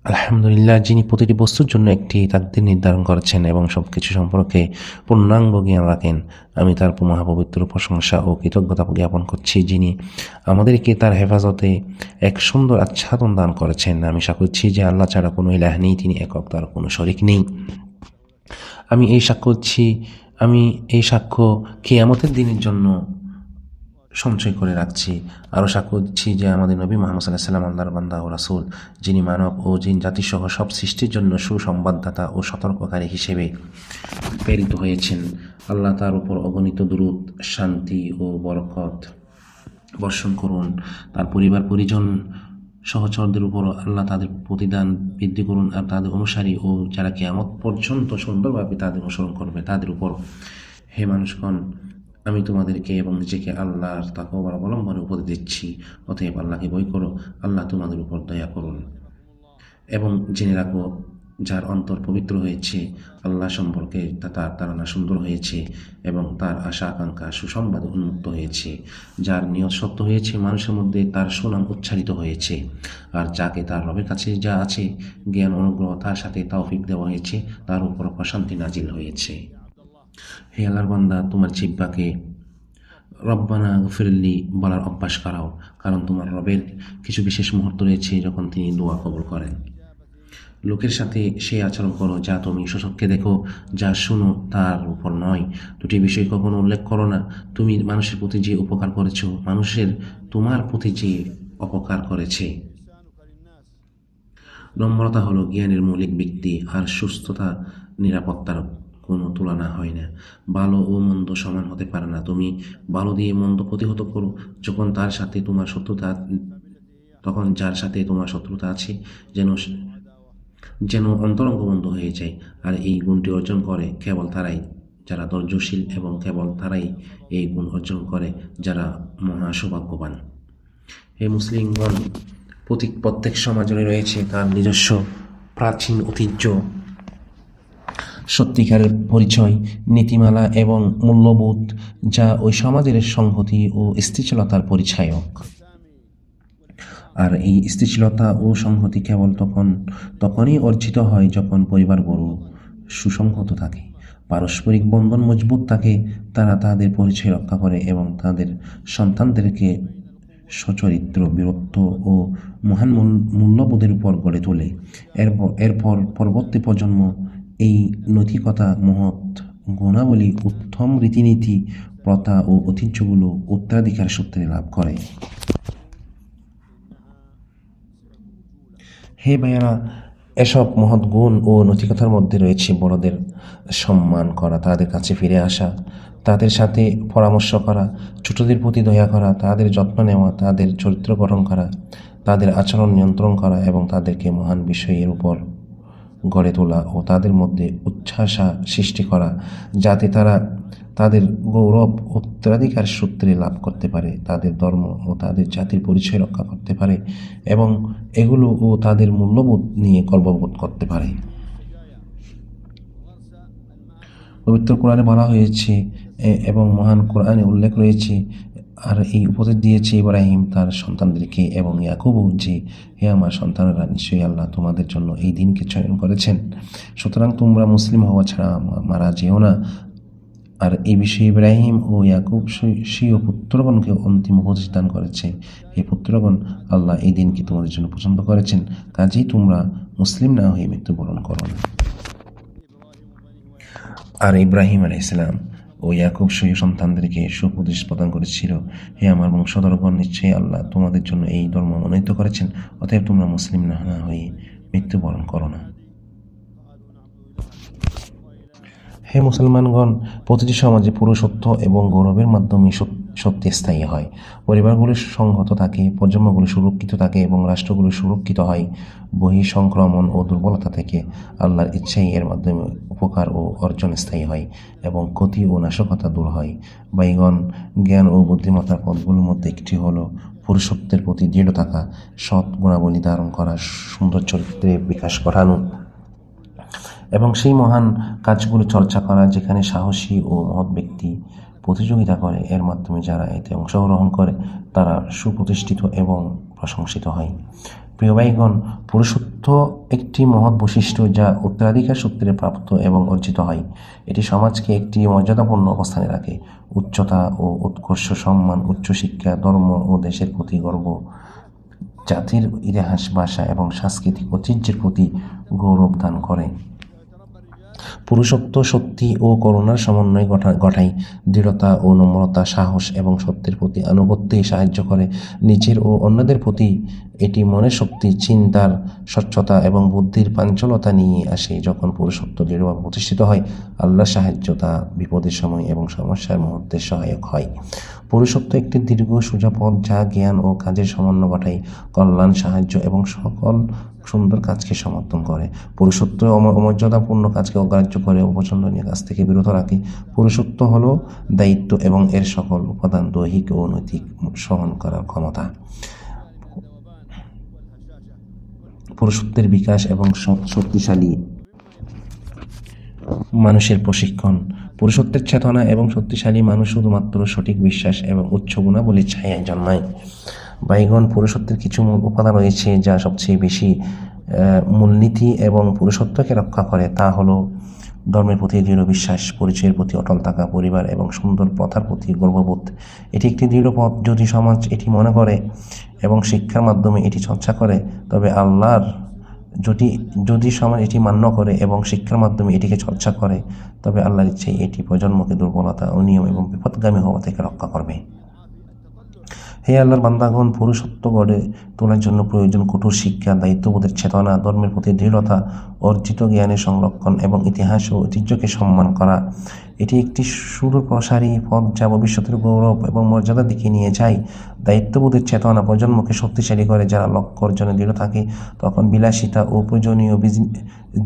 আলহামদুলিল্লাহ, যিনি প্রতিটি বস্তুর জন্য একটি তাকদীর নির্ধারণ করেছেন এবং সবকিছু সম্পর্কে পূর্ণাঙ্গ জ্ঞান রাখেন, আমি তার মহাপবিত্র প্রশংসা ও কৃতজ্ঞতা জ্ঞাপন করছি, যিনি আমাদেরকে তার হেফাজতে এক সুন্দর আচ্ছাদন দান করেছেন। আমি সাক্ষ্য দিচ্ছি যে আল্লাহ ছাড়া কোনো ইলাহ নেই, তিনি একক, তার কোনো শরিক নেই। আমি এই সাক্ষ্য কিয়ামতের দিনের জন্য সঞ্চয় করে রাখছি। আরও সাক্ষ্য দিচ্ছি যে আমাদের নবী মুহাম্মদ সাল্লাল্লাহু আলাইহি ওয়াসাল্লাম আল্লাহর বান্দা ও রাসূল, যিনি মানব ও জিন জাতিসহ সব সৃষ্টির জন্য সুসংবাদদাতা ও সতর্ককারী হিসেবে প্রেরিত হয়েছেন। আল্লাহ তার উপর অগণিত দুরূদ, শান্তি ও বরকত বর্ষণ করুন। তার পরিবার পরিজন সহচরদের উপর আল্লাহ তাদের প্রতিদান বৃদ্ধি করুন, আর তাদের অনুসারী ও যারা কিয়ামত পর্যন্ত সুন্দরভাবে তাদের অনুসরণ করবে তাদের উপর। হে মানুষগণ, আমি তোমাদেরকে এবং নিজেকে আল্লাহর তাকওয়ার অবলম্বনে উপদেশ দিচ্ছি, অতএব আল্লাহকে ভয় করো, আল্লাহ তোমাদের উপর দয়া করুন। এবং জেনে রাখো, যার অন্তর পবিত্র হয়েছে, আল্লাহ সম্পর্কে তার ধারণা সুন্দর হয়েছে এবং তার আশা আকাঙ্ক্ষা সুসংবাদে উন্মুক্ত হয়েছে, যার নিয়ত সত্য হয়েছে, মানুষের মধ্যে তার সুনাম উচ্চারিত হয়েছে, আর যাকে তার রবের কাছে যা আছে জ্ঞান অনুগ্রহ তার সাথে তৌফিক দেওয়া হয়েছে, তার উপর প্রশান্তি নাজিল হয়েছে। হে আল্লাহর বান্দা, তোমার জিহ্বাকে রব্বানা গফিরলি বলার অভ্যাস করাও, কারণ তোমার রবের কিছু বিশেষ মুহূর্ত রয়েছে যখন তিনি দোয়া কবুল করেন। লোকের সাথে সেই আচরণ করো যা তুমি শোষককে দেখো, যা শুনো তার উপর নয়। দুটি বিষয় কখনো উল্লেখ করো না। তুমি মানুষের প্রতি যে উপকার করেছো, মানুষের তোমার প্রতি যে অপকার করেছে। নম্রতা হলো জ্ঞানের মৌলিক ভিত্তি, আর সুস্থতা নিরাপত্তার কোনো তুলনা হয় না। ভালো ও মন্দ সমান হতে পারে না। তুমি ভালো দিয়ে মন্দ প্রতিহত করো যখন যার সাথে তোমার শত্রুতা আছে, যেন অন্তরঙ্গ বন্ধ হয়ে যায়। আর এই গুণটি অর্জন করে কেবল তারাই যারা ধৈর্যশীল, এবং কেবল তারাই এই গুণ অর্জন করে যারা মহা সৌভাগ্যবান। হে মুসলিমগণ, প্রত্যেক সমাজে রয়েছে তার নিজস্ব প্রাচীন ঐতিহ্য, সত্যিকারের পরিচয়, নীতিমালা এবং মূল্যবোধ, যা ওই সমাজের সংহতি ও স্থিতিশীলতার পরিচায়ক। আর এই স্থিতিশীলতা ও সংহতি কেবল তখনই অর্জিত হয় যখন পরিবারগুলো সুসংহত থাকে, পারস্পরিক বন্ধন মজবুত থাকে, তারা তাদের পরিচয় রক্ষা করে এবং তাদের সন্তানদেরকে সচরিত্র, বীরত্ব ও মহান মূল্যবোধের উপর গড়ে তোলে। এরপর পরবর্তী প্রজন্ম এই নৈতিকতা, মহৎ গুণাবলী, উত্তম রীতিনীতি, প্রথা ও ঐতিহ্যগুলো উত্তরাধিকার সূত্রে লাভ করে। হে ভাইয়ারা, এসব মহৎ গুণ ও নৈতিকতার মধ্যে রয়েছে বড়দের সম্মান করা, তাদের কাছে ফিরে আসা, তাদের সাথে পরামর্শ করা, ছোটদের প্রতি দয়া করা, তাদের যত্ন নেওয়া, তাদের চরিত্র গঠন করা, তাদের আচরণ নিয়ন্ত্রণ করা এবং তাদেরকে মহান বিষয়ের উপর গড়ে তোলা ও তাদের মধ্যে উচ্ছ্বাসা সৃষ্টি করা, যাতে তারা তাদের গৌরব উত্তরাধিকার সূত্রে লাভ করতে পারে, তাদের ধর্ম ও তাদের জাতির পরিচয় রক্ষা করতে পারে এবং এগুলো ও তাদের মূল্যবোধ নিয়ে গর্ববোধ করতে পারে। পবিত্র কোরআনে বলা হয়েছে এবং মহান কোরআনে উল্লেখ রয়েছে, আর এই উপদেশ দিয়েছে ইব্রাহিম তার সন্তানদেরকে এবং ইয়াকুবও, যে হে আমার সন্তানেরা, নিশ্চয়ই আল্লাহ তোমাদের জন্য এই দিনকে চয়ন করেছেন, সুতরাং তোমরা মুসলিম হওয়া ছাড়া মারা যেও না। আর এই বিষয়ে ইব্রাহিম ও ইয়াকুব স্বীয় পুত্রগণকে অন্তিম উপদেশ দান করেছে, হে পুত্রগণ, আল্লাহ এই দিনকে তোমাদের জন্য পছন্দ করেছেন, কাজেই তোমরা মুসলিম না হয়ে মৃত্যুবরণ করো না। আর ইব্রাহিম আলাইহিস সালাম ও ইয়াকুব স্বীয় সন্তানদেরকে সুপদেশ প্রদান করেছিল, হে আমার বংশধরগণ, নিশ্চয়ই আল্লাহ তোমাদের জন্য এই ধর্ম মনোনীত করেছেন, অতএব তোমরা মুসলিম না হয়ে মৃত্যুবরণ করো না। হে মুসলমানগণ, প্রতিটি সমাজে পুরুষত্ব এবং গৌরবের মাধ্যমে সত্যি স্থায়ী হয়, পরিবারগুলো সংহত থাকে, প্রজন্মগুলো সুরক্ষিত থাকে এবং রাষ্ট্রগুলো সুরক্ষিত হয় বহিঃসংক্রমণ ও দুর্বলতা থেকে। আল্লাহর ইচ্ছাই এর মাধ্যমে উপকার ও অর্জন স্থায়ী হয় এবং ক্ষতি ও নাশকতা দূর হয়। বাইগণ, জ্ঞান ও বুদ্ধিমত্তার পথগুলোর মধ্যে একটি হলো পুরুষত্বের প্রতি দৃঢ় থাকা, সৎ গুণাবলী ধারণ করা, সুন্দর চরিত্রের বিকাশ ঘটানো এবং সেই মহান কাজগুলো চর্চা করা যেখানে সাহসী ও মহৎ ব্যক্তি প্রতিযোগিতা করে। এর মাধ্যমে যারা এতে অংশগ্রহণ করে তারা সুপ্রতিষ্ঠিত এবং প্রশংসিত হয়। প্রিয় ভাইগণ, পুরুষত্ব একটি মহৎ বৈশিষ্ট্য যা উত্তরাধিকার সূত্রে প্রাপ্ত এবং অর্জিত হয়। এটি সমাজকে একটি মর্যাদাপূর্ণ অবস্থানে রাখে। উচ্চতা ও উৎকর্ষ, সম্মান, উচ্চশিক্ষা, ধর্ম ও দেশের প্রতি গর্ব, জাতির ইতিহাস, ভাষা এবং সাংস্কৃতিক ঐতিহ্যের প্রতি গৌরব দান করে। পুরুষত্ব শক্তি ও করুণার সমন্বয় ঘটায়। দৃঢ়তা ও নম্রতা, সাহস এবং সত্যের প্রতি আনুগত্যে সাহায্য করে। নিজের ও অন্যদের প্রতি এটি মনের শক্তি, চিন্তার স্বচ্ছতা এবং বুদ্ধির পাঞ্চলতা নিয়ে আসে। যখন পুরুষত্ব দৃঢ়ভাবে প্রতিষ্ঠিত হয়, আল্লাহর সাহায্য তা বিপদের সময় এবং সমস্যার মুহূর্তে সহায়ক হয়। পুরুষত্ব একটি দীর্ঘ সোজা পথ যা জ্ঞান ও কাজের সমন্বয় ঘটায়, কল্যাণ, সাহায্য এবং সকল সুন্দর কাজকে সমর্থন করে। পুরুষত্ব অমর্যাদাপূর্ণ কাজকে অগ্রাহ্য করে, অপছন্দনীয় কাজ থেকে বিরত রাখে। পুরুষত্ব হলো দায়িত্ব এবং এর সকল উপাদান, দৈহিক ও নৈতিক, সহন করার ক্ষমতা। পুরুষত্বের বিকাশ এবং শক্তিশালী মানুষের প্রশিক্ষণ। পুরুষত্বের চেতনা এবং শক্তিশালী মানুষ শুধুমাত্র সঠিক বিশ্বাস এবং উচ্চ গুণাবলীর ছায়ায় জন্মায়। বাইগণ, পুরুষত্বের কিছু মূল উপাদান রয়েছে যা সবচেয়ে বেশি মূলনীতি এবং পুরুষত্বকে রক্ষা করে। তা হলো ধর্মের প্রতি দৃঢ় বিশ্বাস, পরিচয়ের প্রতি অটল থাকা, পরিবার এবং সুন্দর প্রথার প্রতি গর্ববোধ। এটি একটি দৃঢ় পথ। যদি সমাজ এটি মনে করে এবং শিক্ষার মাধ্যমে এটি চর্চা করে, তবে আল্লাহর যদি সমাজ এটি মান্য করে এবং শিক্ষার মাধ্যমে এটিকে চর্চা করে, তবে আল্লাহর ইচ্ছায় এটি প্রজন্মকে দুর্বলতা, অনিয়ম এবং বিপদগামী হওয়া থেকে রক্ষা করবে। হে আল্লাহর বান্দাগণ, পুরুষত্ব গড়ে তোলার জন্য প্রয়োজন কঠোর শিক্ষা, দায়িত্ববোধের চেতনা, ধর্মের প্রতি দৃঢ়তা, অর্জিত জ্ঞানের সংরক্ষণ এবং ইতিহাস ও ঐতিহ্যকে সম্মান করা। এটি একটি সুদূরপ্রসারী পথ যা ভবিষ্যতের গৌরব এবং মর্যাদার দিকে নিয়ে যায়। দায়িত্ববোধের চেতনা প্রজন্মকে শক্তিশালী করে। যারা লক্ষ্য অর্জনে দৃঢ় থাকে, তখন বিলাসিতা ও প্রয়োজনীয়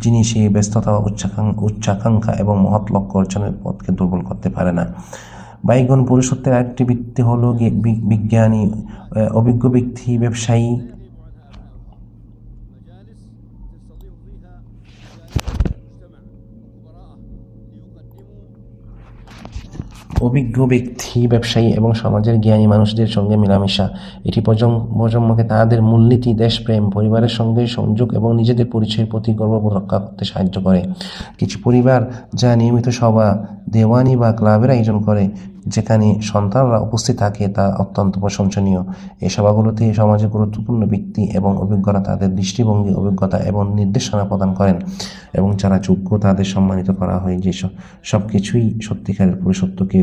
জিনিসে ব্যস্ততা, উচ্চাকাঙ্ক্ষা এবং মহৎ লক্ষ্য অর্জনের পথকে দুর্বল করতে পারে না। বাইগণ, পুরুষত্বের আরেকটি ভিত্তি হল বিজ্ঞানী, অভিজ্ঞ ব্যক্তি, ব্যবসায়ী, এবং সমাজের জ্ঞানী মানুষদের সঙ্গে মেলামেশা। এটি প্রজন্মকে তাদের মূলনীতি, দেশপ্রেম, পরিবারের সঙ্গে সংযোগ এবং নিজেদের পরিচয়ের প্রতি গর্ববোধ রক্ষা করতে সাহায্য করে। কিছু পরিবার যা নিয়মিত সভা, দেওয়ানি বা ক্লাবের আয়োজন করে, যেখানে সন্তানরা উপস্থিত থাকে, তা অত্যন্ত প্রশংসনীয়। এই সভাগুলোতে সমাজের গুরুত্বপূর্ণ ব্যক্তি এবং অভিজ্ঞরা তাদের দৃষ্টিভঙ্গি, অভিজ্ঞতা এবং নির্দেশনা প্রদান করেন, এবং যারা যোগ্য তাদের সম্মানিত করা হয়। যে সব কিছুই সত্যিকারের পুরুষত্বকে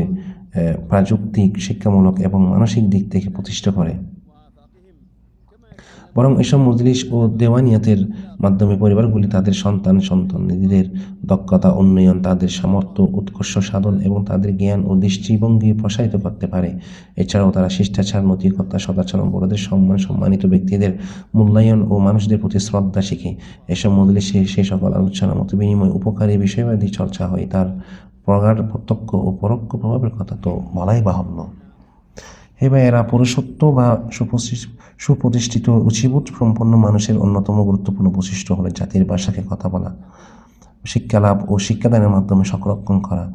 প্রাযুক্তিক, শিক্ষামূলক এবং মানসিক দিক থেকে প্রতিষ্ঠা করে। বরং এসব মজলিস ও দেওয়ানিয়াতের মাধ্যমে পরিবারগুলি তাদের সন্তানদের দক্ষতা উন্নয়ন, তাদের সামর্থ্য উৎকর্ষ সাধন এবং তাদের জ্ঞান ও দৃষ্টিভঙ্গি প্রসারিত করতে পারে। এছাড়াও তারা শিষ্টাচার, নৈতিকতা, সদাচরণ, বড়দের সম্মান, সম্মানিত ব্যক্তিদের মূল্যায়ন ও মানুষদের প্রতি শ্রদ্ধা শিখে। এসব মজলিসে সে সকল আলোচনা, মত বিনিময়, উপকারী বিষয়বাদী চর্চা হয়, তার প্রগাঢ় প্রত্যক্ষ ও পরোক্ষ প্রভাবের কথা তো বলাই বাহুল্য। হে ভাইয়েরা, পুরুষত্ব বা সুপ্রতিষ্ঠিত রুচিবোধ সম্পন্ন মানুষের অন্যতম গুরুত্বপূর্ণ বৈশিষ্ট্য হলো জাতির ভাষাকে কথা বলা, শিক্ষালাভ ও শিক্ষাদানের মাধ্যমে সংরক্ষণ করা,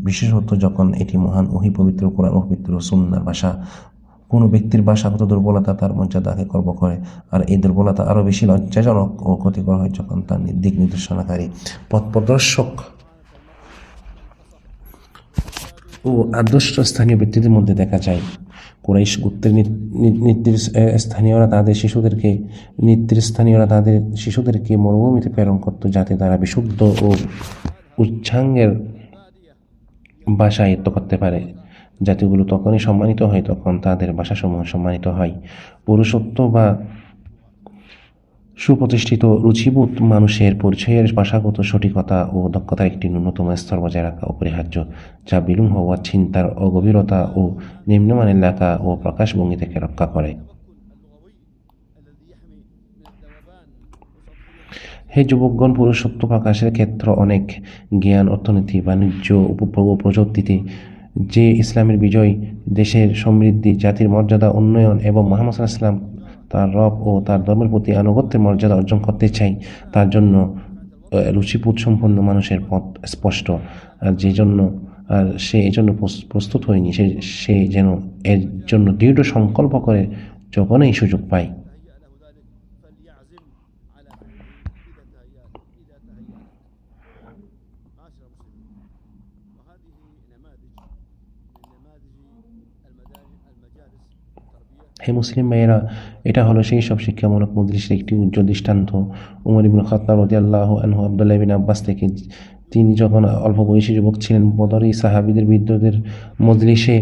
বিশেষত যখন এটি মহান ওহী, পবিত্র কোরআন ও পবিত্র সুন্নাহর ভাষা। কোনো ব্যক্তির ভাষাগত দুর্বলতা তার মর্যাদাকে খর্ব করে, আর এই দুর্বলতা আরও বেশি লজ্জাজনক ও ক্ষতিকর হয় যখন তার দিক নির্দেশনাকারী, পথ প্রদর্শক ও আদর্শ স্থানীয় ব্যক্তিদের মধ্যে দেখা যায়। কুরাইশ গোত্রের নেতৃস্থানীয়রা তাদের শিশুদেরকে মরুভূমিতে প্রেরণ করত, যাতে তারা বিশুদ্ধ ও উচ্চাঙ্গের ভাষা আয়ত্ত করতে পারে। জাতিগুলো তখনই সম্মানিত হয় যখন তাদের ভাষাসমূহ সম্মানিত হয়। পুরুষত্ব বা সুপ্রতিষ্ঠিত রুচিবোধ মানুষের পরিচয়ের ভাষাগত সঠিকতা ও দক্ষতার একটি ন্যূনতম স্তর বজায় রাখা অপরিহার্য, যা বিলুম হওয়া চিন্তার অগভীরতা ও নিম্নমানের লেখা ও প্রকাশভঙ্গি থেকে রক্ষা করে। হে যুবকগণ, পুরুষত্ব প্রকাশের ক্ষেত্র অনেক। জ্ঞান, অর্থনীতি, বাণিজ্য, প্রযুক্তিতে যে ইসলামের বিজয়, দেশের সমৃদ্ধি, জাতির মর্যাদা উন্নয়ন এবং মুহাম্মদ সাল্লাল্লাহু আলাইহি ওয়াসাল্লাম তার রব ও তার ধর্মের প্রতি আনুগত্যের মর্যাদা অর্জন করতে চাই, তার জন্য রুচিবোধ সম্পন্ন মানুষের পথ স্পষ্ট। আর সে এই জন্য প্রস্তুত হয়নি, সে যেন এর জন্য দৃঢ় সংকল্প করে যখনই সুযোগ পায়। হে মুসলিম ভাইয়েরা, এটা হলো সেই সব শিক্ষামূলক মজলিসের একটি উজ্জ্বল দৃষ্টান্ত। উমর ইবনে খাত্তাব রাদিয়াল্লাহু আনহু আব্দুল্লাহ ইবনে আব্বাস থেকে, তিনি যখন অল্প বয়সী যুবক ছিলেন, বদরি সাহাবীদের বৃদ্ধদের মজলিসে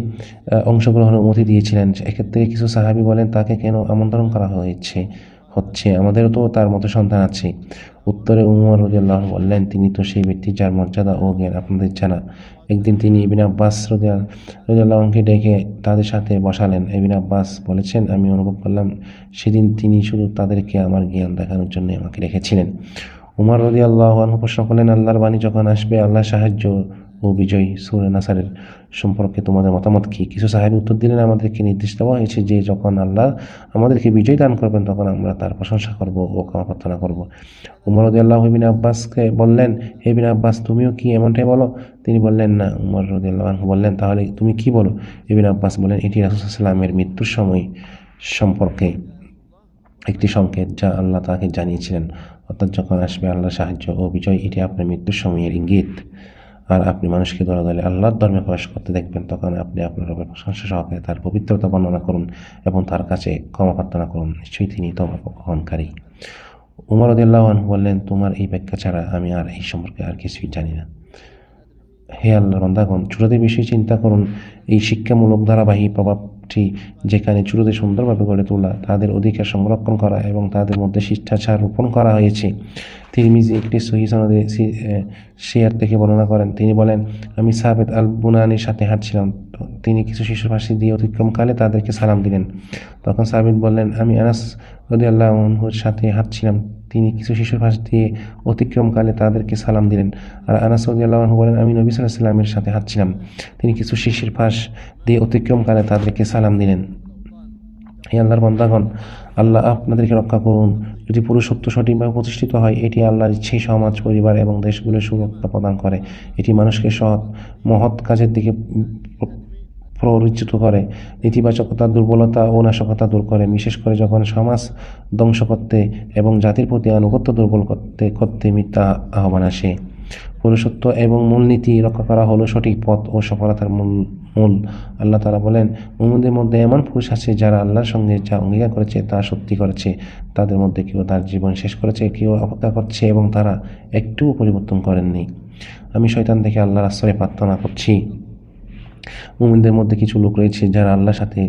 অংশগ্রহণের অনুমতি দিয়েছিলেন। এক্ষেত্রে কিছু সাহাবী বলেন, তাকে কেন আমন্ত্রণ করা হচ্ছে, আমাদেরও তো তার মতো সন্তান আছে। উত্তরে উমর রাদিয়াল্লাহু আনহু বললেন, তিনি তো সেই ব্যক্তি যার মর্যাদা ও জ্ঞান আপনাদের জানা। একদিন তিনি ইবনে আব্বাস রাদিয়াল্লাহু আনহুকে ডেকে তাদের সাথে বসালেন। ইবনে আব্বাস বলেছেন, আমি অনুভব করলাম সেদিন তিনি শুধু তাদেরকে আমার জ্ঞান দেখানোর জন্য আমাকে রেখেছিলেন। উমর রাদিয়াল্লাহু আনহু প্রশ্ন করলেন, আল্লাহর বাণী যখন আসবে, আল্লাহর সাহায্য ও বিজয় সূরা নাসরের সম্পর্কে তোমাদের মতামত কি? কিছু সাহাবী উত্তর দিলেন, আমাদেরকে নির্দেশ দেওয়া হয়েছে যে যখন আল্লাহ আমাদেরকে বিজয় দান করবেন তখন আমরা তার প্রশংসা করব ও ক্ষমা প্রার্থনা করব। উমর রাদিয়াল্লাহু ইবনে আব্বাসকে বললেন, হে ইবনে আব্বাস, তুমিও কি এমনটাই বলো? তিনি বললেন, না। উমর রাদিয়াল্লাহু আনহু বললেন, তাহলে তুমি কি বলো? ইবনে আব্বাস বলেন, এটি রাসূল সাল্লাল্লাহু আলাইহি ওয়াসাল্লামের মৃত্যুর সময় সম্পর্কে একটি সংকেত যা আল্লাহ তাকে জানিয়েছিলেন, অর্থাৎ যখন আসবে আল্লাহর সাহায্য ও বিজয়, এটি আপনার মৃত্যুর সময়ের ইঙ্গিত। আর আপনি মানুষকে দলে দলে আল্লাহর ধর্মে প্রবেশ করতে দেখবেন, তখন আপনি আপনার রবের প্রশংসা সহকারে তার পবিত্রতা বর্ণনা করুন এবং তার কাছে ক্ষমা প্রার্থনা করুন, নিশ্চয়ই তিনি তওবা গ্রহণকারী। উমর রাদিয়াল্লাহু আনহু বললেন, তোমার এই ব্যাখ্যা ছাড়া আমি আর এই সম্পর্কে আর কিছুই জানি না। হে আল্লাহর বান্দাগণ, ছোটদের বিষয়ে চিন্তা করুন। এই শিক্ষামূলক ধারাবাহিক প্রভাবটি, যেখানে ছোটদের সুন্দরভাবে গড়ে তোলা, তাদের অধিকার সংরক্ষণ করা এবং তাদের মধ্যে শিষ্টাচার রোপণ করা হয়েছে। তিরমিজি একটি সহিহ সনদে শিয়ার থেকে বর্ণনা করেন, তিনি বলেন, আমি সাবেত আল বুনানির সাথে হাঁটছিলাম। তিনি কিছু শিশুর পাশে দিয়ে অতিক্রমকালে তাদেরকে সালাম দিলেন। তখন সাবিত বললেন, আমি আনাস রাদিয়াল্লাহু আনহুর সাথে হাঁটছিলাম। তিনি কিছু শিশুর পাশ দিয়ে অতিক্রমকালে তাদেরকে সালাম দিলেন। আর আনাস রাদিয়াল্লাহু আনহু বলেন, আমি নবী সাল্লাল্লাহু আলাইহি ওয়াসাল্লামের সাথে হাঁটছিলাম। তিনি কিছু শিশুর পাশ দিয়ে অতিক্রমকালে তাদেরকে সালাম দিলেন। হে আল্লাহর বান্দাগণ, আল্লাহ আপনাদেরকে রক্ষা করুন। যদি পুরুষত্ব সঠিকভাবে প্রতিষ্ঠিত হয়, এটি আল্লাহর ইচ্ছেই সমাজ, পরিবার এবং দেশগুলোর সুরক্ষা প্রদান করে। এটি মানুষকে সৎ মহৎ কাজের দিকে প্ররোচিত করে, নেতিবাচকতা, দুর্বলতা ও নাশকতা দূর করে, বিশেষ করে যখন সমাজ ধ্বংস করতে এবং জাতির প্রতি আনুগত্য দুর্বল করতে করতে মিথ্যা আহ্বান আসে। পুরুষত্ব এবং মূলনীতি রক্ষা করা হলো সঠিক পথ ও সফলতার মূল। আল্লাহ তাআলা বলেন, মুমিনদের মধ্যে এমন পুরুষ আছে যারা আল্লাহর সঙ্গে যা অঙ্গীকার করেছে তা সত্যি করেছে। তাদের মধ্যে কেউ তার জীবন শেষ করেছে, কেউ অপেক্ষা করছে এবং তারা একটুও পরিবর্তন করেননি। আমি শয়তান থেকে আল্লাহর আশ্রয় প্রার্থনা করছি। মুমিনদের মধ্যে কিছু লোক রয়েছে যারা আল্লাহর সাথে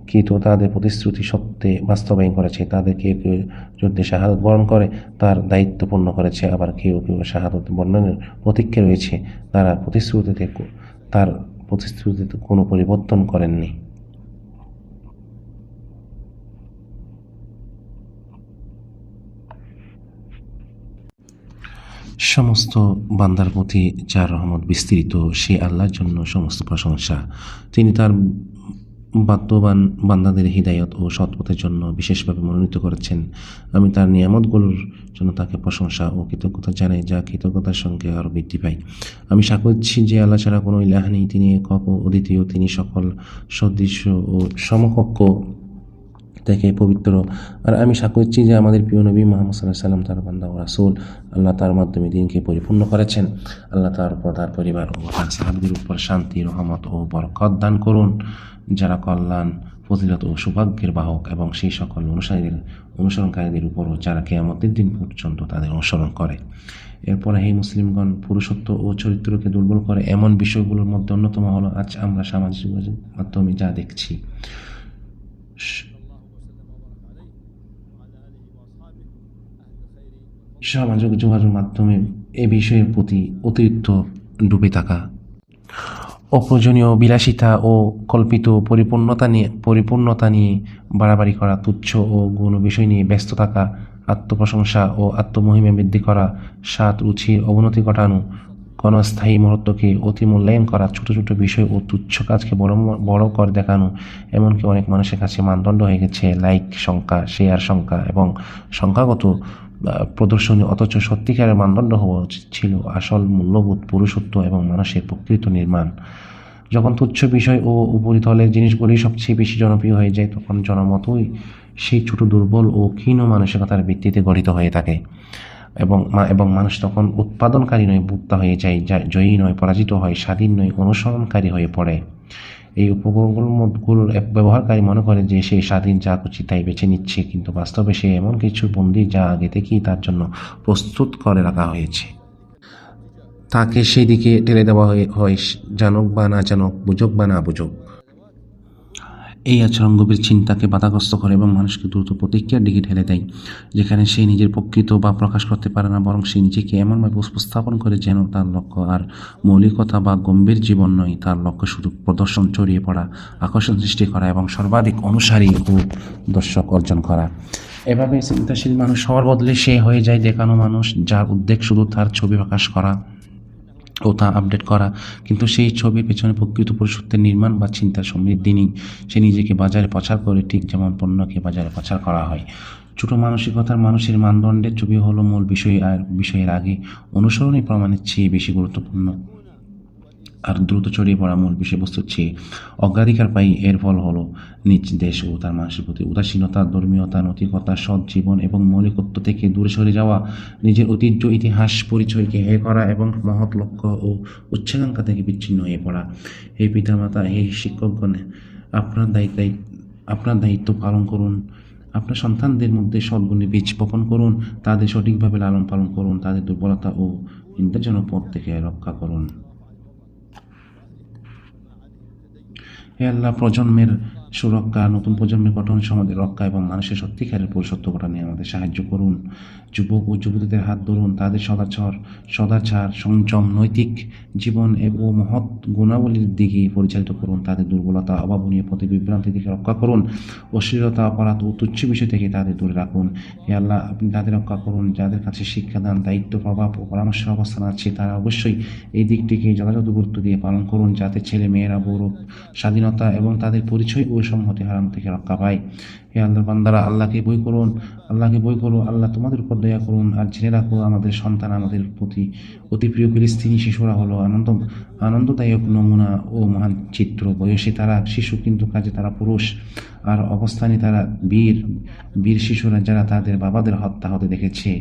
কৃত তাদের প্রতিশ্রুতি সত্যে বাস্তবায়ন করেছে। তাদের কেউ কেউ যুদ্ধে শাহাদত বরণ করে তার দায়িত্ব পূর্ণ করেছে, আবার কেউ কেউ শাহাদত বর্ণনের প্রতীক্ষায় রয়েছে। তার প্রতিশ্রুতিতে কোনো পরিবর্তন করেননি। সমস্ত বান্দার প্রতি যার রহমত বিস্তৃত, সে আল্লাহর জন্য সমস্ত প্রশংসা। তিনি তার বাধ্যবান বান্দাদের হিদায়ত ও সৎপথের জন্য বিশেষভাবে মনোনীত করেছেন। আমি তার নিয়ামতগুলোর জন্য তাকে প্রশংসা ও কৃতজ্ঞতা জানাই, যা কৃতজ্ঞতার সঙ্গে আরও বৃদ্ধি পায়। আমি সাক্ষ্য দিচ্ছি যে আল্লাহ ছাড়া কোনো ইলাহ নেই, তিনি একক ও অদ্বিতীয়, তিনি সকল সদৃশ্য ও সমকক্ষ থেকে পবিত্র। আর আমি সাক্ষ্য দিচ্ছি যে আমাদের প্রিয় নবী মুহাম্মদ সাল্লাল্লাহু আলাইহি ওয়াসাল্লাম তার বান্দা ও রাসূল। আল্লাহ তার মাধ্যমে দিনকে পরিপূর্ণ করেছেন। আল্লাহ তার উপর, তার পরিবার ও তার সাহাবীদের উপর শান্তি, রহমত ও বরকত দান করুন, যারা কল্যাণ, ফজিলত ও সৌভাগ্যের বাহক, এবং সেই সকল অনুসরণকারীদের উপরও যারা কিয়ামতের দিন পর্যন্ত তাদের অনুসরণ করে। এরপরে হে মুসলিমগণ, পুরুষত্ব ও চরিত্রকে দুর্বল করে এমন বিষয়গুলোর মধ্যে অন্যতম হলো আজ আমরা সামাজিক যোগাযোগ মাধ্যমে যা দেখছি। সামাজিক যোগাযোগ মাধ্যমে এ বিষয়ের প্রতি অতিরিক্ত ডুবে থাকা, অপ্রয়োজনীয় বিলাসিতা ও কল্পিত পরিপূর্ণতা নিয়ে বাড়াবাড়ি করা, তুচ্ছ ও গৌণ বিষয় নিয়ে ব্যস্ত থাকা, আত্মপ্রশংসা ও আত্মমহিমা বৃদ্ধি করা, স্বাদ রুচির অবনতি ঘটানো, ক্ষণস্থায়ী মুহূর্তকে অতি মূল্যায়ন করা, ছোট ছোট বিষয় ও তুচ্ছ কাজকে বড় করে দেখানো, এমনকি অনেক মানুষের কাছে মানদণ্ড হয়ে গেছে লাইক সংখ্যা, শেয়ার সংখ্যা এবং সংখ্যাগত প্রদর্শনী, অথচ সত্যিকারের মানদণ্ড হওয়া উচিত ছিল আসল মূল্যবোধ, পুরুষত্ব এবং মানুষের প্রকৃত নির্মাণ। যখন তুচ্ছ বিষয় ও উপরিতলের জিনিসগুলি সবচেয়ে বেশি জনপ্রিয় হয়ে যায়, তখন জনমতই সেই ছোট, দুর্বল ও ক্ষীণ মানসিকতার ভিত্তিতে গঠিত হয়ে থাকে এবং মানুষ তখন উৎপাদনকারী নয়, ভোক্তা হয়ে যায়, জয়ী নয়, পরাজিত হয়, স্বাধীন নয়, অনুসরণকারী হয়ে পড়ে। এই উপকরণগুলোর এক ব্যবহারকারী মনে করে যে সে স্বাধীন, যা খুশি তাই বেছে নিচ্ছে, কিন্তু বাস্তবে সে এমন কিছু বন্দী যা আগে থেকেই তার জন্য প্রস্তুত করে রাখা হয়েছে। তাকে সেই দিকে ঠেলে দেওয়া হয়, জানুক বা না জানুক, বুঝুক বা না বুঝুক। এই আচরণ গভীর চিন্তাকে বাধাগ্রস্ত করে এবং মানুষকে দ্রুত প্রতিক্রিয়ার দিকে ঠেলে দেয়, যেখানে সে নিজের প্রকৃত বা প্রকাশ করতে পারে না, বরং সে নিজেকে এমনভাবে উপস্থাপন করে যেন তার লক্ষ্য আর মৌলিকতা বা গম্ভীর জীবন নয়, তার লক্ষ্য শুধু প্রদর্শন, ছড়িয়ে পড়া, আকর্ষণ সৃষ্টি করা এবং সর্বাধিক অনুসারী ও দর্শক অর্জন করা। এভাবে চিন্তাশীল মানুষ হওয়ার বদলে সে হয়ে যায় দেখানো মানুষ, যার উদ্বেগ শুধু তার ছবি প্রকাশ করা ও তা আপডেট করা, কিন্তু সেই ছবির পেছনে প্রকৃত পুরুষত্বের নির্মাণ বা চিন্তার সমৃদ্ধি নেই। সে নিজেকে বাজারে প্রচার করে, ঠিক যেমন পণ্যকে বাজারে প্রচার করা হয়। ছোট মানসিকতার মানুষের মানদণ্ডের ছবি হলো মূল বিষয়, আর বিষয়ের আগে অনুসরণই প্রমাণের চেয়ে বেশি গুরুত্বপূর্ণ, আর দ্রুত ছড়িয়ে পড়া মূল বিষয়বস্তুর চেয়ে অগ্রাধিকার পাই। এর ফল হলো নিজ দেশ ও তার মানুষের প্রতি উদাসীনতা, ধর্মীয়তা, নৈতিকতা, সৎ জীবন এবং মৌলিকত্ব থেকে দূরে সরে যাওয়া, নিজের ঐতিহ্য, ইতিহাস, পরিচয়কে হেয় করা এবং মহৎ লক্ষ্য ও উচ্চাকাঙ্ক্ষা থেকে বিচ্ছিন্ন হয়ে পড়া। হে পিতামাতা, হে শিক্ষকগণ, আপনার দায়িত্ব পালন করুন। আপনার সন্তানদের মধ্যে সদ্গুণের বীজ বপন করুন, তাদের সঠিকভাবে লালন পালন করুন, তাদের দুর্বলতা ও নিন্দাজনক পথ থেকে রক্ষা করুন। হে আল্লাহ, প্রজন্মের সুরক্ষা, নতুন প্রজন্মের গঠন, সমাজের রক্ষা এবং মানুষের সত্যিকারের পুরুষত্ব গঠনে আমাদের সাহায্য করুন। যুবক ও যুবতীদের হাত ধরুন, তাদের সদাচার, সংযম, নৈতিক জীবন ও মহৎ গুণাবলীর দিকে পরিচালিত করুন। তাদের দুর্বলতা, অভাবনীয় পথে বিভ্রান্তি থেকে রক্ষা করুন। অশ্লীলতা, অপরাধ ও তুচ্ছ বিষয় থেকে তাদের দূরে রাখুন। হে আল্লাহ, আপনি তাদের রক্ষা করুন যাদের কাছে শিক্ষাদান, দায়িত্ব, প্রভাব ও পরামর্শের অবস্থান আছে। তারা অবশ্যই এই দিকটিকে যথাযথ গুরুত্ব দিয়ে পালন করুন, যাতে ছেলে মেয়েরা গৌরব, স্বাধীনতা এবং তাদের পরিচয় ও সম্মতি হারানো থেকে রক্ষা পায়। হে আল্লাহর বান্দারা, আল্লাহকে ভয় করুন, আল্লাহ তোমাদের উপর দয়া করুন। আর জেনে রাখো, আমাদের সন্তান, আমাদের প্রতি অতি প্রিয় ফিলিস্তিনি শিশুরা হলো আনন্দদায়ক নমুনা ও মহান চিত্র। বয়সে তারা শিশু, কিন্তু কাজে তারা পুরুষ, আর অবস্থানে তারা বীর শিশুরা, যারা তাদের বাবাদের হত্যা হতে দেখেছে,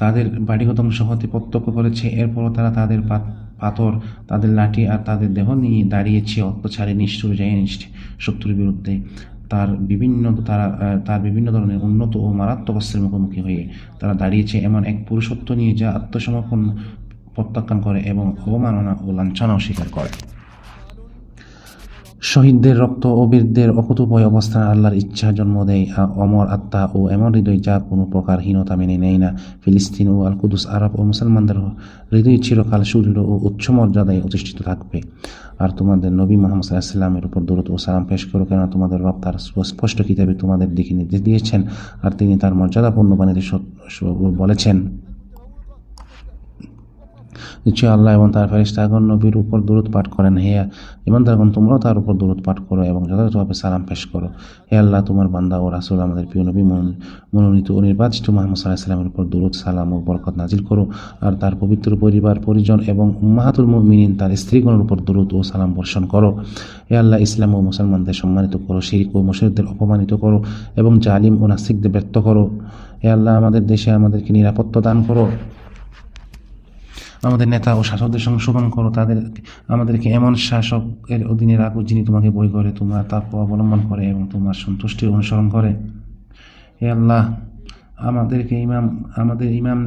তাদের বাড়িগত ধ্বংস হতে প্রত্যক্ষ করেছে। এরপরও তারা তাদের পাথর, তাদের লাঠি আর তাদের দেহ নিয়ে দাঁড়িয়েছে অত্যাচারী, নিষ্ঠুর, জায়নিস্ট শত্রুর বিরুদ্ধে। তার বিভিন্ন ধরনের উন্নত ও মারাত্মক অস্ত্রের মুখোমুখি হয়ে তারা দাঁড়িয়েছে এমন এক পুরুষত্ব নিয়ে, যা আত্মসমর্পণ প্রত্যাখ্যান করে এবং অবমাননা ও লাঞ্ছনা অস্বীকার করে। শহীদদের রক্ত ও বীরদের অকুতোভয় অবস্থান আল্লাহর ইচ্ছা জন্ম দেয় অমর আত্মা ও এমন হৃদয় যা কোনো প্রকার হীনতা মেনে নেয় না। ফিলিস্তিন ও আল কুদুস, আরব ও মুসলমানদের হৃদয় চিরকাল সুদৃঢ় ও উচ্চ মর্যাদায় অধিষ্ঠিত থাকবে। আর তোমাদের নবী মুহাম্মদ সাল্লাল্লাহু আলাইহি ওয়াসাল্লামের উপর দরুদ ও সালাম পেশ করো, কেন তোমাদের রব তার স্পষ্ট কিতাবে তোমাদের দিকে নির্দেশ দিয়েছেন, আর তিনি তার মর্যাদাপূর্ণ বাণীতে বলেছেন, নিশ্চয়ই আল্লাহ এবং তার ফেরেশতাগণ নবীর উপর দরুদ পাঠ করেন। হে ঈমানদারগণ, তোমরাও তার উপর দরুদ পাঠ করো এবং যথাযথভাবে সালাম পেশ করো। হে আল্লাহ, তোমার বান্দা ও রাসূল, আমাদের প্রিয় নবী মনোনীত ও নির্বাচিত মুহাম্মদ সাল্লাল্লাহু আলাইহি ওয়াসাল্লামের উপর দরুদ, সালাম ও বরকত নাজিল করো। আর তার পবিত্র পরিবার, পরিজন এবং উম্মাহাতুল মুমিনিন, তার স্ত্রীগণের উপর দরুদ ও সালাম বর্ষণ করো। হে আল্লাহ, ইসলাম ও মুসলমানদের সম্মানিত করো, শিরক ও মুশরিকদের অপমানিত করো এবং জালিম ও নাস্তিকদের ব্যর্থ করো। হে আল্লাহ, আমাদের দেশে আমাদেরকে নিরাপত্তা দান করো, আমাদের নেতা ও শাসকদের সংশোধন করো, আমাদেরকে এমন শাসকের অধীনে রাখো যিনি তোমাকে ভয় করে, তোমার তাকওয়া অবলম্বন করে এবং তোমার সন্তুষ্টির অনুসরণ করে। হে আল্লাহ, আমাদের ইমাম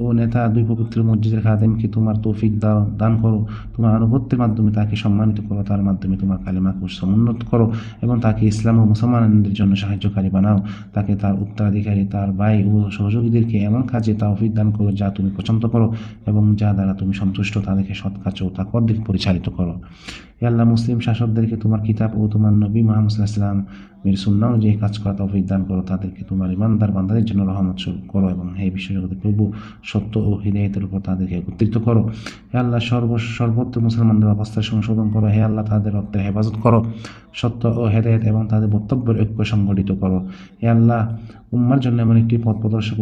ও নেতা, দুই পবিত্র মসজিদের খাদেমকে তোমার তৌফিক দান করো। তোমার আনুগত্যের মাধ্যমে তাকে সম্মানিত করো, তার মাধ্যমে তোমার কালিমাকে সমুন্নত করো এবং তাকে ইসলাম ও মুসলমানদের জন্য সাহায্যকারী বানাও। তাকে, তার উত্তরাধিকারী, তার ভাই ও সহযোগীদেরকে এমন কাজে তৌফিক দান করো যা তুমি পছন্দ করো এবং যা দ্বারা তুমি সন্তুষ্ট। তাদেরকে সৎ কাজ ও তাকওয়ার দিকে পরিচালিত করো। হে আল্লাহ, মুসলিম শাসকদেরকে তোমার কিতাব ও তোমার নবী মুহাম্মদ সাল্লাল্লাহু আলাইহি ওয়াসাল্লামের সুন্নাহ অনুযায়ী কাজ করা তৌফিক দান করো। তাদেরকে তোমার ঈমানদার বান্দাদের জন্য রহমত করো এবং হে বিশ্বজগতের প্রভু, সত্য ও হিদায়াতের উপর তাদেরকে একত্রিত করো। হে আল্লাহ, সর্বত্র মুসলমানদের অবস্থার সংশোধন করো। হে আল্লাহ, তাদের রক্তের হেফাজত করো, সত্য ও হেদায়েত এবং তাদের বক্তব্যের ঐক্য সংগঠিত করো। হে আল্লাহ, উম্মার জন্য এমন একটি পথ প্রদর্শক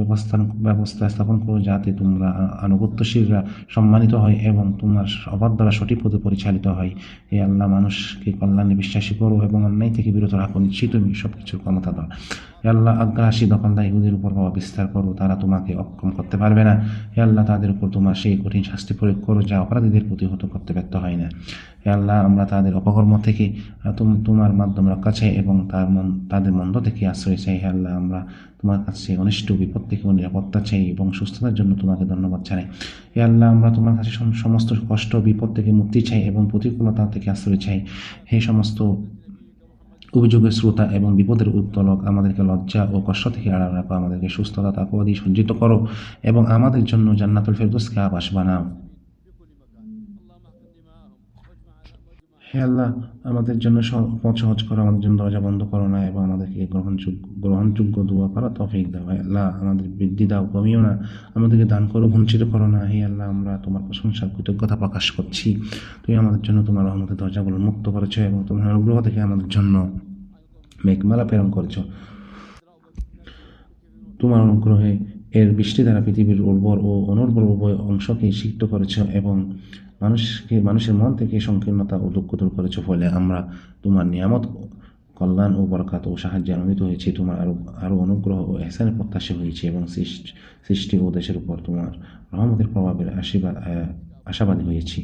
ব্যবস্থা স্থাপন করো যাতে তোমরা আনুগত্যশীলরা সম্মানিত হয় এবং তোমার অবাধ দ্বারা সঠিক পথে পরিচালিত হয়। হে আল্লাহ, মানুষকে কল্যাণে বিশ্বাসী করো এবং অন্যায় থেকে বিরত রাখো, নিশ্চয়ই তুমি সবকিছুর ক্ষমতাধর। হে আল্লাহ আগ্রাসী দখলদার ইহুদির উপর প্রভাব বিস্তার করো, তারা তোমাকে অক্ষম করতে পারবে না। হে আল্লাহ তাদের উপর তোমার সেই কঠিন শাস্তি প্রয়োগ করো যা অপরাধীদের প্রতিহত করতে ব্যর্থ হয় না। হে আল্লাহ আমরা তাদের অপকর্ম থেকে তোমার মাধ্যমে রক্ষা চাই এবং তাদের মন্দ থেকে আশ্রয় চাই। হে আল্লাহ আমরা তোমার কাছে অনিষ্ট বিপদ থেকে নিরাপত্তা চাই এবং সুস্থতার জন্য তোমাকে ধন্যবাদ জানাই। হে আল্লাহ আমরা তোমার কাছে সমস্ত কষ্ট বিপদ থেকে মুক্তি চাই এবং প্রতিকূলতা থেকে আশ্রয় চাই। হে সমস্ত অভিযোগের শ্রোতা এবং বিপদের উত্তোলক, আমাদেরকে লজ্জা ও কষ্ট থেকে আড়াল রাখো, আমাদেরকে সুস্থতা তাকওয়া দিয়ে সজ্জিত করো এবং আমাদের জন্য জান্নাতুল ফেরদৌসকে আবাস বানাও। হে আল্লাহ আমাদের জন্য পথ সহজ করো, আমাদের জন্য দরজা বন্ধ করো না এবং আমাদেরকে গ্রহণযোগ্য দোয়া করা তৌফিক দাও। হে আল্লাহ আমাদের বৃদ্ধি দাও, কমিও না, আমাদেরকে দান করো, বঞ্চিত করো না। হে আল্লাহ আমরা তোমার প্রশংসা কৃতজ্ঞতা প্রকাশ করছি। তুমি আমাদের জন্য তোমার রহমতের দরজাগুলো মুক্ত করেছো এবং তোমার অনুগ্রহ থেকে আমাদের জন্য মেঘমালা প্রেরণ করেছো। তোমার অনুগ্রহে এর বৃষ্টি দ্বারা পৃথিবীর উর্বর ও অনুর্বর উভয় অংশকে সিক্ত করেছ এবং মানুষের মন থেকে সংকীর্ণতা ও দুঃখ দূর করেছ। ফলে আমরা তোমার নিয়ামত, কল্যাণ ও বরকত ও সাহায্যে আনন্দিত হয়েছি। তোমার আরও অনুগ্রহ ও এহসানের প্রত্যাশী হয়েছি এবং সৃষ্টি ও দেশের উপর তোমার রহমতের প্রভাবের আশাবাদী হয়েছি।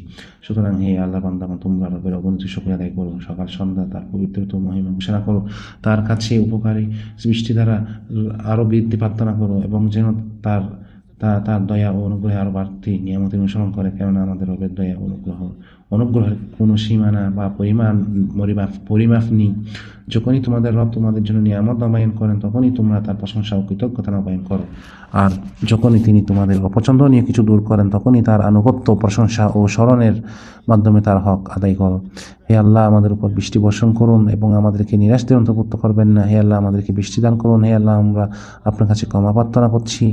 সুতরাং হে আল্লাহ বান্দাগণ, তোমরা রবের অগণিত শুকরিয়া আদায় করো, সকাল সন্ধ্যা তার পবিত্রতা মহিমা ঘোষণা করো, তার কাছে উপকারী সৃষ্টি দ্বারা আরও বৃদ্ধি প্রার্থনা করো এবং যেন তার তার দয়া ও অনুগ্রহে আরও বাড়তি নিয়ামতের অনুসরণ করে, কেননা আমাদের রবের দয়া অনুগ্রহের কোনো সীমানা বা পরিমাপ নেই। যখনই তোমাদের রব তোমাদের জন্য নিয়ামত নবায়ন করেন তখনই তোমরা তার প্রশংসা ও কৃতজ্ঞতা নবায়ন করো, আর যখনই তিনি তোমাদের অপছন্দনীয় কিছু দূর করেন তখনই তার আনুগত্য, প্রশংসা ও স্মরণের মাধ্যমে তার হক আদায় করো। হে আল্লাহ আমাদের উপর বৃষ্টি বর্ষণ করুন এবং আমাদেরকে নিরাশদের অন্তর্ভুক্ত করবেন না। হে আল্লাহ আমাদেরকে বৃষ্টি দান করুন। হে আল্লাহ আমরা আপনার কাছে ক্ষমা প্রার্থনা করছি,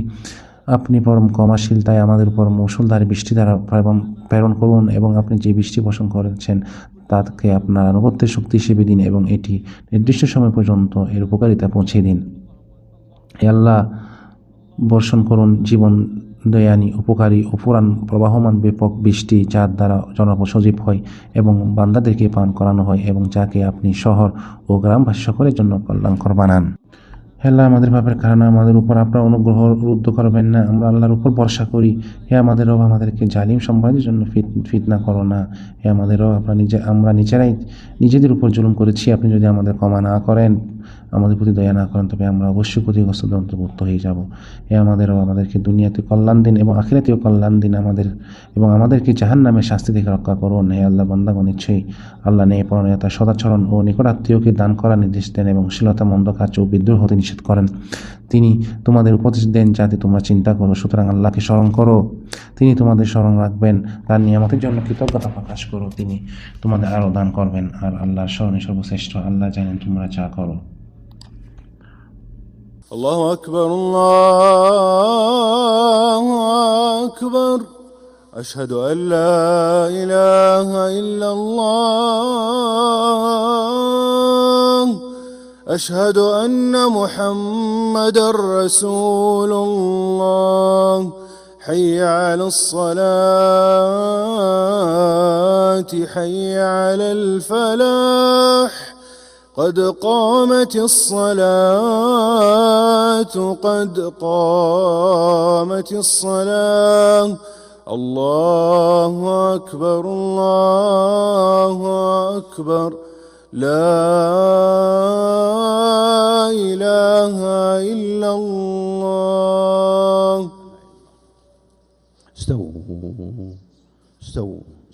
আপনি পরম ক্ষমাশীল, তাই আমাদের উপর মৌসুলধারে বৃষ্টি দ্বারা প্রেরণ করুন এবং আপনি যে বৃষ্টি বর্ষণ করেছেন তাকে আপনার আনুগত্যের শক্তি হিসেবে দিন এবং এটি নির্দিষ্ট সময় পর্যন্ত এর উপকারিতা পৌঁছে দিন। হে আল্লাহ বর্ষণ করুন জীবন দয়ানী, উপকারী ও পুরাণ প্রবাহমান ব্যাপক বৃষ্টি, যার দ্বারা জনপদ সজীব হয় এবং বান্দাদেরকে পান করানো হয় এবং যাকে আপনি শহর ও গ্রামবাসী সকলের জন্য কল্যাণকর বানান। হে আল্লাহ আমাদের পাপের কারণে আমাদের উপর আপনার অনুগ্রহ রুদ্ধ করবেন না, আমরা আল্লাহর উপর ভরসা করি। হে আমাদের রব আমাদেরকে জালিম সম্প্রদায়ের জন্য ফিতনা করো না। হে আমাদের রব আমরা নিজেরাই নিজেদের উপর জুলুম করেছি, আপনি যদি আমাদের ক্ষমা না করেন, আমাদের প্রতি দয়া না করেন, তবে আমরা অবশ্যই ক্ষতিগ্রস্তদের অন্তর্ভুক্ত হয়ে যাব। হে আমাদের রব আমাদেরকে দুনিয়াতে কল্যাণ দিন এবং আখিরাতেও কল্যাণ দিন, আমাদেরকে জাহান্নামের শাস্তি থেকে রক্ষা করুন। হে আল্লাহ বান্দাগণ নিশ্চয়ই আল্লাহ ন্যায়পরায়ণতা, সদাচরণ ও নিকটাত্মীয়কে দান করার নির্দেশ দেন এবং শ্লীলতা, মন্দ কাজ ও বিদ্রোহ হতে নিষেধ করেন। তিনি তোমাদের উপদেশ দেন যাতে তোমরা চিন্তা করো, সুতরাং আল্লাহকে স্মরণ করো, তিনি তোমাদের স্মরণ রাখবেন। তার নিয়ামতের জন্য কৃতজ্ঞতা প্রকাশ করো, তিনি তোমাদের আরও দান করবেন। আর আল্লাহর স্মরণে সর্বশ্রেষ্ঠ, আল্লাহ জানেন তোমরা যা করো। الله أكبر الله أكبر أشهد أن لا إله إلا الله أشهد أن محمدا رسول الله حي على الصلاة حي على الفلاح قد قامت الصلاة قد قامت الصلاة الله أكبر الله أكبر لا إله إلا الله.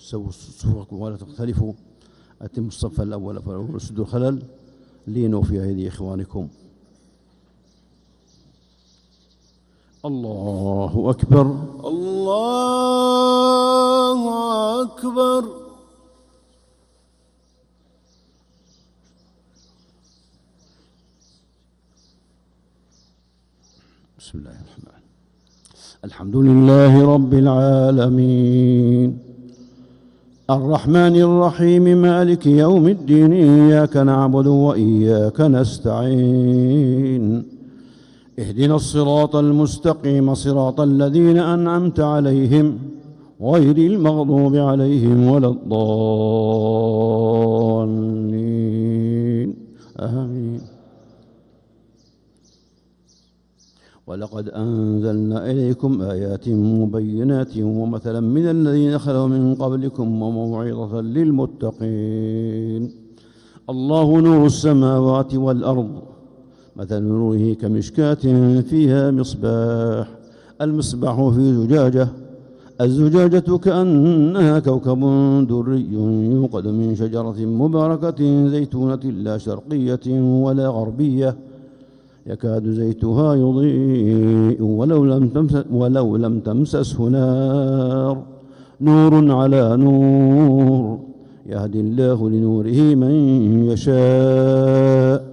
استووا صفوفكم ولا تختلفوا. أتم الصف الأول فلا سدوا الخلل لينوا في أيدي إخوانكم. الله أكبر الله أكبر. بسم الله الرحمن الحمد لله رب العالمين الرحمن الرحيم مالك يوم الدين إياك نعبد وإياك نستعين اهدنا الصراط المستقيم صراط الذين أنعمت عليهم غير المغضوب عليهم ولا الضالين آمين. ولقد أنزلنا إليكم آيات مبينات ومثلا من الذين خلوا من قبلكم وموعظة للمتقين. الله نور السماوات والأرض، مثل نوره كمشكاة فيها مصباح، المصباح في زجاجة، الزجاجة كأنها كوكب دري يوقد من شجرة مباركة زيتونة لا شرقية ولا غربية، يكاد زيتها يضيء ولو لم تمسسه نار، نور على نور، يهدي الله لنوره من يشاء،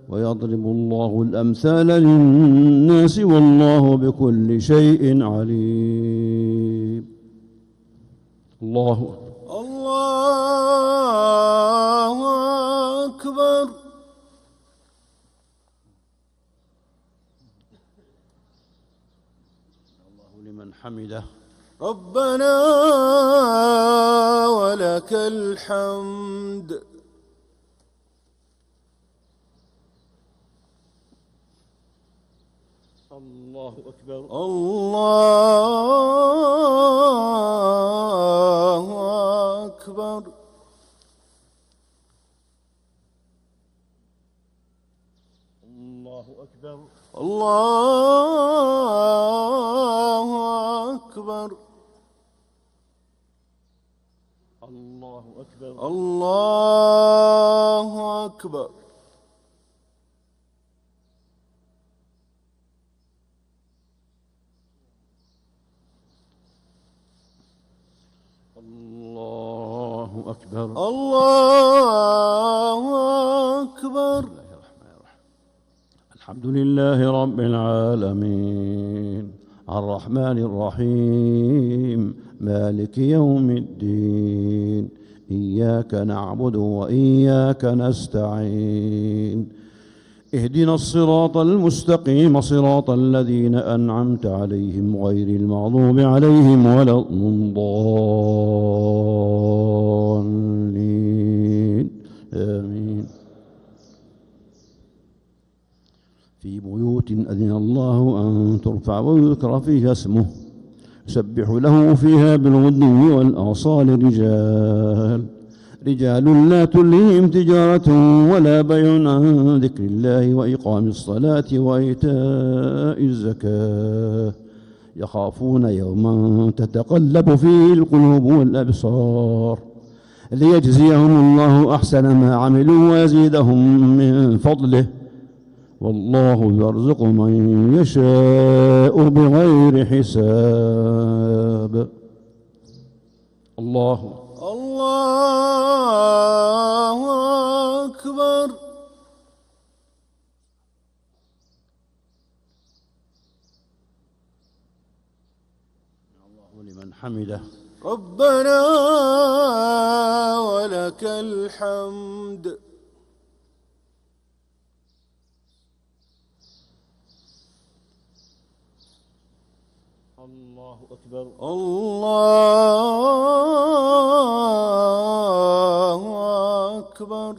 ويضرب الله الأمثال للناس والله بكل شيء عليم. الله الله أكبر. لمن حمده. ربنا ولك الحمد. الله أكبر. الله أكبر. الله أكبر. الله أكبر. الله أكبر. الله أكبر. الله أكبر. الله أكبر. الحمد لله رب العالمين الرحمن الرحيم مالك يوم الدين، إياك نعبد وإياك نستعين، اهدنا الصراط المستقيم صراط الذين أنعمت عليهم غير المغضوب عليهم ولا الضالين آمين. في بيوت أذن الله أن ترفع ويذكر فيها اسمه يسبح له فيها بالغدو والآصال رجال لا تلهيهم تجارة ولا بيع عن ذكر الله وإقام الصلاة وإيتاء الزكاة، يخافون يوما تتقلب فيه القلوب والأبصار، ليجزيهم الله أحسن ما عملوا ويزيدهم من فضله، والله يرزق من يشاء بغير حساب. الله أكبر. الله لمن حمده. ربنا ولك الحمد. الله أكبر. الله أكبر.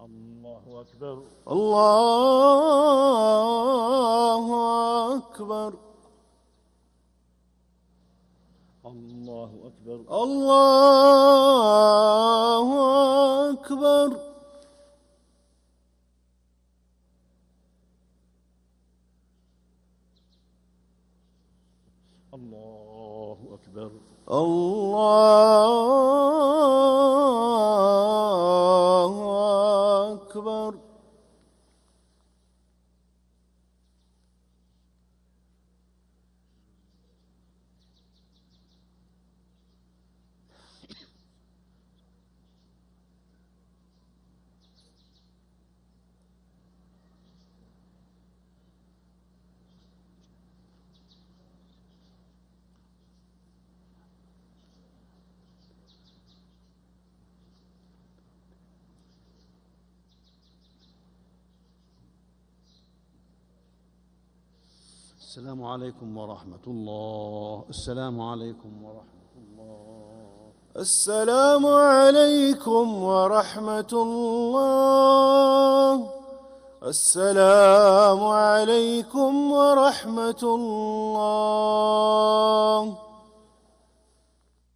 الله أكبر. الله أكبر. الله أكبر. الله أكبر. الله أكبر. الله أكبر. السلام عليكم ورحمة الله. السلام عليكم ورحمة الله. السلام عليكم ورحمة الله. السلام عليكم ورحمة الله.